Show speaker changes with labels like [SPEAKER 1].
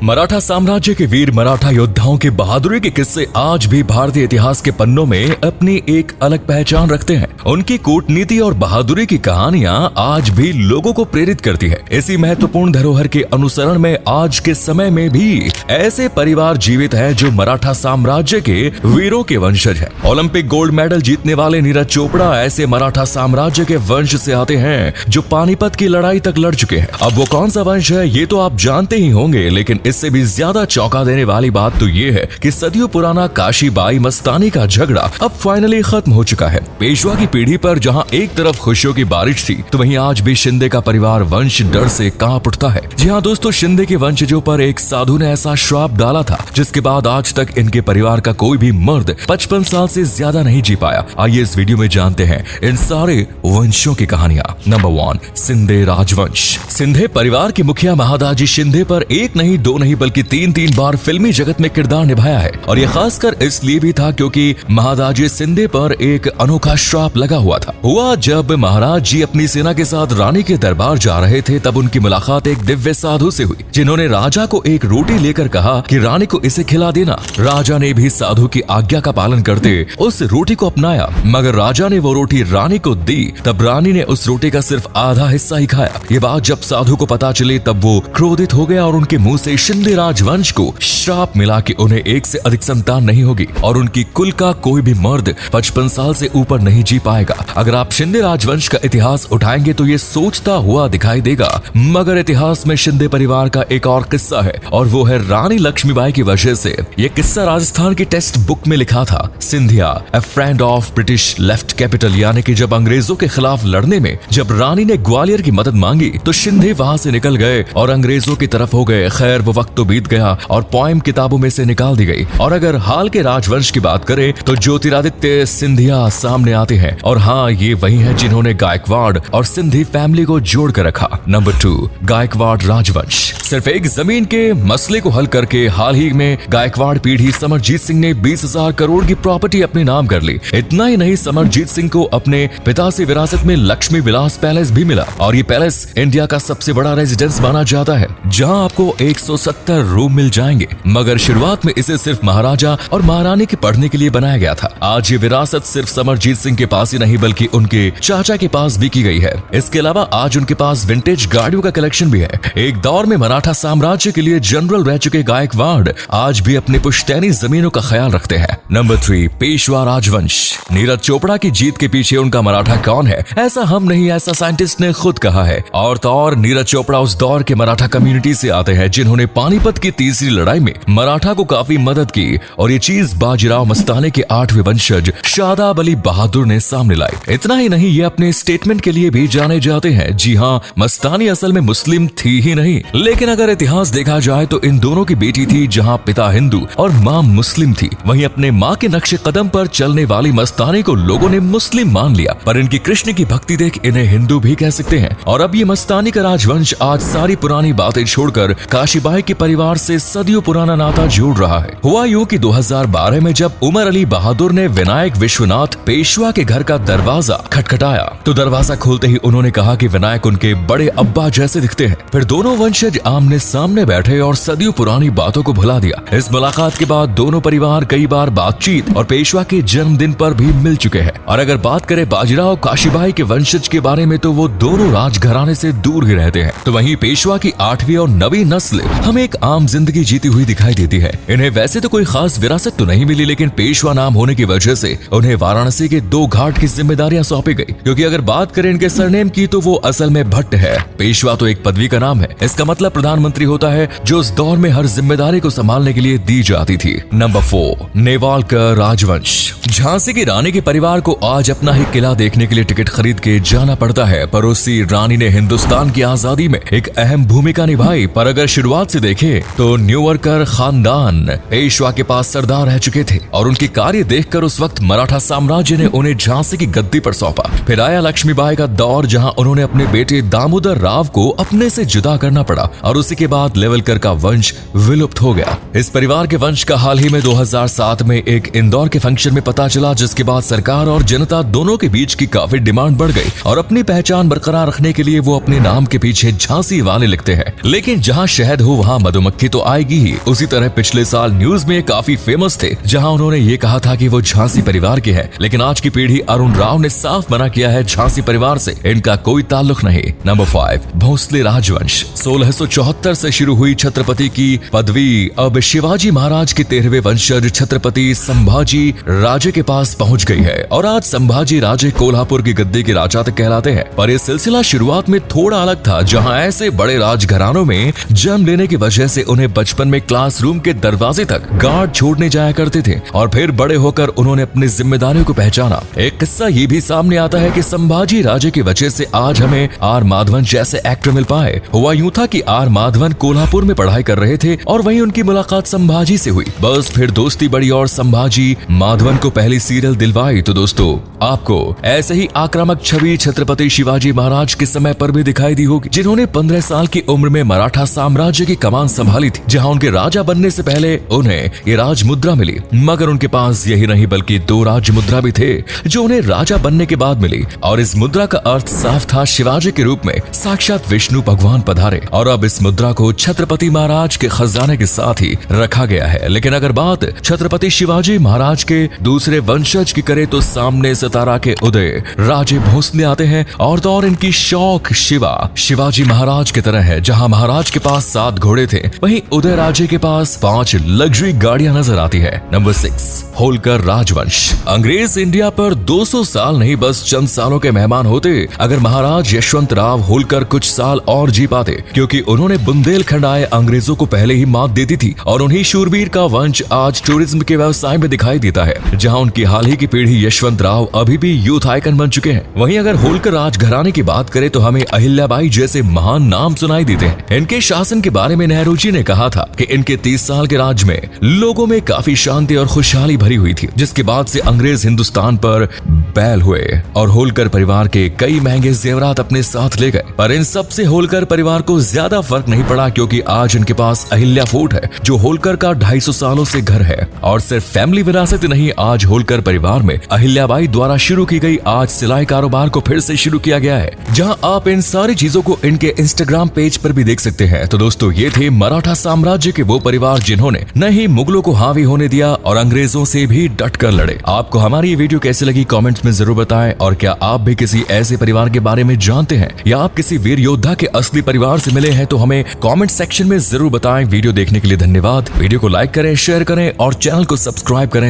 [SPEAKER 1] मराठा साम्राज्य के वीर मराठा योद्धाओं की बहादुरी के किस्से आज भी भारतीय इतिहास के पन्नों में अपनी एक अलग पहचान रखते हैं। उनकी कूटनीति और बहादुरी की कहानियां आज भी लोगों को प्रेरित करती है। इसी महत्वपूर्ण धरोहर के अनुसरण में आज के समय में भी ऐसे परिवार जीवित हैं जो मराठा साम्राज्य के वीरों के वंशज हैं। ओलंपिक गोल्ड मेडल जीतने वाले नीरज चोपड़ा ऐसे मराठा साम्राज्य के वंश से आते हैं जो पानीपत की लड़ाई तक लड़ चुके हैं। अब वो कौन सा वंश है ये तो आप जानते ही होंगे, लेकिन इससे भी ज्यादा चौंका देने वाली बात तो ये है कि सदियों पुराना काशीबाई मस्तानी का झगड़ा अब फाइनली खत्म हो चुका है। पेशवा की पीढ़ी पर जहां एक तरफ खुशियों की बारिश थी, तो वहीं आज भी शिंदे का परिवार वंश डर से कांप उठता है। जी हाँ दोस्तों, शिंदे के वंशजों पर एक साधु ने ऐसा श्राप डाला था जिसके बाद आज तक इनके परिवार का कोई भी मर्द 55 साल से ज्यादा नहीं जी पाया। आइए इस वीडियो में जानते हैं इन सारे वंशों की कहानियां। नंबर 1, सिंधे राजवंश। सिंधे परिवार के मुखिया महादाजी शिंदे पर एक नहीं दो नहीं बल्कि 3 बार फिल्मी जगत में किरदार निभाया है, और ये खासकर इसलिए भी था क्योंकि महादाजी शिंदे पर एक अनोखा श्राप लगा हुआ था। हुआ जब महाराज जी अपनी सेना के साथ रानी के दरबार जा रहे थे, तब उनकी मुलाकात एक दिव्य साधु से हुई जिन्होंने राजा को एक रोटी लेकर कहा कि रानी को इसे खिला देना। राजा ने भी साधु की आज्ञा का पालन करते उस रोटी को अपनाया, मगर राजा ने वो रोटी रानी को दी तब रानी ने उस रोटी का सिर्फ आधा हिस्सा ही खाया। ये बात जब साधु को पता चली तब वो क्रोधित हो गया और उनके मुंह से शिंदे राजवंश को श्राप मिला कि उन्हें एक से अधिक संतान नहीं होगी और उनकी कुल का कोई भी मर्द 55 साल से ऊपर नहीं जी पाएगा। अगर आप शिंदे राजवंश का इतिहास उठाएंगे तो ये सोचता हुआ दिखाई देगा, मगर इतिहास में शिंदे परिवार का एक और किस्सा है और वो है रानी लक्ष्मीबाई की वजह से। ये किस्सा राजस्थान की टेक्स्ट बुक में लिखा था। सिंधिया ए friend of British left capital, यानी कि जब अंग्रेजों के खिलाफ लड़ने में जब रानी ने ग्वालियर की मदद मांगी तो शिंदे वहां से निकल गए और अंग्रेजों की तरफ हो गए। खैर वो वक्त तो बीत गया और पोएम किताबों में से निकाल दी गई। और अगर हाल के राजवंश की बात करें तो ज्योतिरादित्य सिंधिया सामने आते हैं, और हाँ ये वही है जिन्होंने गायकवाड़ और सिंधी फैमिली को जोड़ कर रखा। नंबर 2, गायकवाड़ राजवंश। सिर्फ एक जमीन के मसले को हल करके हाल ही में गायकवाड़ पीढ़ी समरजीत सिंह ने 20,000 करोड़ की प्रॉपर्टी अपने नाम कर ली। इतना ही नहीं, समरजीत सिंह को अपने पिता से विरासत में लक्ष्मी विलास पैलेस भी मिला, और ये पैलेस इंडिया का सबसे बड़ा रेजिडेंस माना जाता है जहां आपको 170 रूम मिल जाएंगे। मगर शुरुआत में इसे सिर्फ महाराजा और महारानी के पढ़ने के लिए बनाया गया था। आज ये विरासत सिर्फ समरजीत सिंह के पास ही नहीं बल्कि उनके चाचा के पास भी की गई है। इसके अलावा आज उनके पास विंटेज गाड़ियों का कलेक्शन भी है। एक दौर में मराठा साम्राज्य के लिए जनरल रह चुके गायकवाड़ आज भी अपनी पुश्तैनी जमीनों का ख्याल रखते हैं। नंबर 3, पेशवा राजवंश। नीरज चोपड़ा की जीत के पीछे उनका मराठा कौन है, ऐसा हम नहीं, ऐसा साइंटिस्ट ने खुद कहा है। और तो और नीरज चोपड़ा उस दौर के मराठा कम्युनिटी से आते हैं जिन्होंने पानीपत की तीसरी लड़ाई में मराठा को काफी मदद की, और ये चीज बाजीराव मस्तानी के 8वें वंशज शादाब अली बहादुर ने सामने लाई। इतना ही नहीं, ये अपने स्टेटमेंट के लिए भी जाने जाते हैं। जी हाँ, मस्तानी असल में मुस्लिम थी ही नहीं, लेकिन अगर इतिहास देखा जाए तो इन दोनों की बेटी थी जहाँ पिता हिंदू और माँ मुस्लिम थी। वहीं अपने माँ के नक्शे कदम पर चलने वाली मस्तानी को लोगों ने मुस्लिम मान लिया, पर इनकी कृष्ण की भक्ति देख इन्हें हिंदू भी कह सकते हैं। और अब ये मस्तानी का राजवंश आज सारी पुरानी बातें छोड़कर काशीबाई के परिवार से सदियों पुराना नाता जोड़ रहा है। हुआ यूं कि 2012 में जब उमर अली बहादुर ने विनायक विश्वनाथ पेशवा के घर का दरवाजा खटखटाया तो दरवाजा खोलते ही उन्होंने कहा कि विनायक उनके बड़े अब्बा जैसे दिखते हैं। फिर दोनों वंशज आमने सामने बैठे और सदियों पुरानी बातों को भुला दिया। इस मुलाकात के बाद दोनों परिवार कई बार बातचीत और पेशवा के जन्मदिन पर भी मिल चुके हैं। और अगर बात करें बाजीराव काशीबाई के वंशज के बारे में तो वो दोनों राजघराने से दूर ही रहते हैं। तो वहीं पेशवा की 8वीं और 9वीं नस्ल हमें एक आम जिंदगी जीती हुई दिखाई देती है। इन्हें वैसे तो कोई खास विरासत तो नहीं मिली, लेकिन पेशवा नाम होने की वजह से उन्हें वाराणसी के 2 घाट की जिम्मेदारियां सौंपी गई। क्योंकि अगर बात करें इनके सरनेम की तो वो असल में भट्ट है। पेशवा तो एक पदवी का नाम है, इसका मतलब प्रधानमंत्री होता है, जो उस दौर में हर जिम्मेदारी को संभालने के लिए दी जाती थी। नंबर 4, नेवालकर राजवंश। झांसी की रानी के परिवार को आज अपना ही किला देखने के लिए टिकट खरीद के जाना पड़ता है, पर उसी रानी ने हिंदुस्तान की आजादी में एक अहम भूमिका निभाई। पर अगर शुरुआत से देखें तो न्यूवर्कर खानदान पेशवा के पास सरदार रह चुके थे और उनकी कार्य देखकर उस वक्त मराठा साम्राज्य ने उन्हें झांसी की गद्दी पर सौंपा। फिर आया लक्ष्मीबाई का दौर जहां उन्होंने अपने बेटे दामोदर राव को अपने से जुदा करना पड़ा, और उसी के बाद लेवलकर का वंश विलुप्त हो गया। इस परिवार के वंश का हाल ही में 2007 में एक इंदौर के फंक्शन में पता चला, जिसके बाद सरकार और जनता दोनों के बीच की काफी डिमांड बढ़ गई और अपनी पहचान बरकरार रखने के लिए वो अपने नाम के पीछे झांसी वाले लिखते हैं। लेकिन जहां शहद हो वहाँ मधुमक्खी तो आएगी ही। उसी तरह पिछले साल न्यूज में काफी फेमस थे, जहाँ उन्होंने ये कहा था कि वो झांसी परिवार के हैं, लेकिन आज की पीढ़ी अरुण राव ने साफ मना किया है झांसी परिवार से इनका कोई ताल्लुक नहीं। नंबर 5, भोसले राजवंश। 1674 से शुरू हुई छत्रपति की पदवी अब शिवाजी महाराज के 13वें वंशज छत्रपति संभाजी राजे के पास पहुंच गई है और आज संभाजी राजे कोल्हापुर की गद्दी के राजा तक कहलाते हैं। पर यह सिलसिला शुरुआत में थोड़ा अलग था, जहां ऐसे बड़े राजघरानों में जन्म लेने की वजह से उन्हें बचपन में क्लासरूम के दरवाजे तक गार्ड छोड़ने जाया करते थे और फिर बड़े होकर उन्होंने अपनी जिम्मेदारियों को पहचाना। एक किस्सा ये भी सामने आता है कि संभाजी राजे की वजह से आज हमें आर माधवन जैसे एक्टर मिल पाए। हुआ यूं था कि आर माधवन कोल्हापुर में पढ़ाई कर रहे थे और वहीं उनकी मुलाकात संभाजी से हुई। बस फिर दोस्ती बढ़ी और संभाजी माधवन को पहली सीरियल दिलवाई। तो दोस्तों, आपको ऐसे ही आक्रामक छवि छत्रपति शिवाजी महाराज के समय पर भी दिखाई दी होगी, जिन्होंने 15 साल की उम्र में मराठा साम्राज्य की कमान संभाली थी, जहां उनके राजा बनने से पहले उन्हें ये राज मुद्रा मिली। मगर उनके पास यही नहीं बल्कि 2 राज मुद्रा भी थे जो उन्हें राजा बनने के बाद मिली और इस मुद्रा का अर्थ साफ था, शिवाजी के रूप में साक्षात विष्णु भगवान पधारे। और अब इस मुद्रा को छत्रपति महाराज के खजाने के साथ ही रखा गया है। लेकिन अगर बात छत्रपति शिवाजी महाराज के दूसरे वंशज की करे तो सामने सितारा के उदय राजे भोसले आते हैं और तो और इनकी शौक शिवाजी महाराज की तरह है। जहां महाराज के पास 7 घोड़े थे, वहीं उदय राजे के पास 5 लग्जरी गाड़ियां नजर आती है। नंबर 6, होलकर राजवंश। अंग्रेज इंडिया पर 200 साल नहीं बस चंद सालों के मेहमान होते अगर महाराज यशवंत राव होलकर कुछ साल और जी पाते, क्योंकि उन्होंने बुंदेलखंड आए अंग्रेजों को पहले ही मात दे दी थी और उन्हीं शूरवीर का वंश आज टूरिज्म के व्यवसाय में दिखाई देता है। जहां उनकी हाल ही की पीढ़ी यशवंत राव अभी भी यूथ आइकन बन चुके हैं। वहीं अगर होलकर राजघराने की बात करें तो हमें अहिल्याबाई जैसे महान नाम सुनाई देते हैं। इनके शासन के बारे में नेहरू जी ने कहा था कि इनके 30 साल के राज में लोगों में काफी शांति और खुशहाली भरी हुई थी, जिसके बाद से अंग्रेज हिंदुस्तान पर बैल हुए और होलकर परिवार के कई महंगे जेवरात अपने साथ ले गए। पर इन सब से होलकर परिवार को ज्यादा फर्क नहीं पड़ा, क्योंकि आज उनके पास अहिल्या फोर्ट है जो होलकर का 250 सालों से घर है। और सिर्फ फैमिली विरासत नहीं, आज होलकर परिवार में अहिल्याबाई द्वारा शुरू की गई आज सिलाई कारोबार को फिर से शुरू किया गया है, जहां आप इन सारी चीजों को इनके इंस्टाग्राम पेज पर भी देख सकते हैं। तो दोस्तों, ये थे मराठा साम्राज्य के वो परिवार जिन्होंने न ही मुगलों को हावी होने दिया और अंग्रेजों से भी डट कर लड़े। आपको हमारी ये वीडियो कैसी लगी कमेंट्स में जरूर बताएं। और क्या आप भी किसी ऐसे परिवार के बारे में जानते हैं या आप किसी वीर योद्धा के असली परिवार से मिले हैं तो हमें कमेंट सेक्शन में जरूर बताएं। वीडियो देखने के लिए धन्यवाद। वीडियो को लाइक करें, शेयर करें और चैनल को सब्सक्राइब करें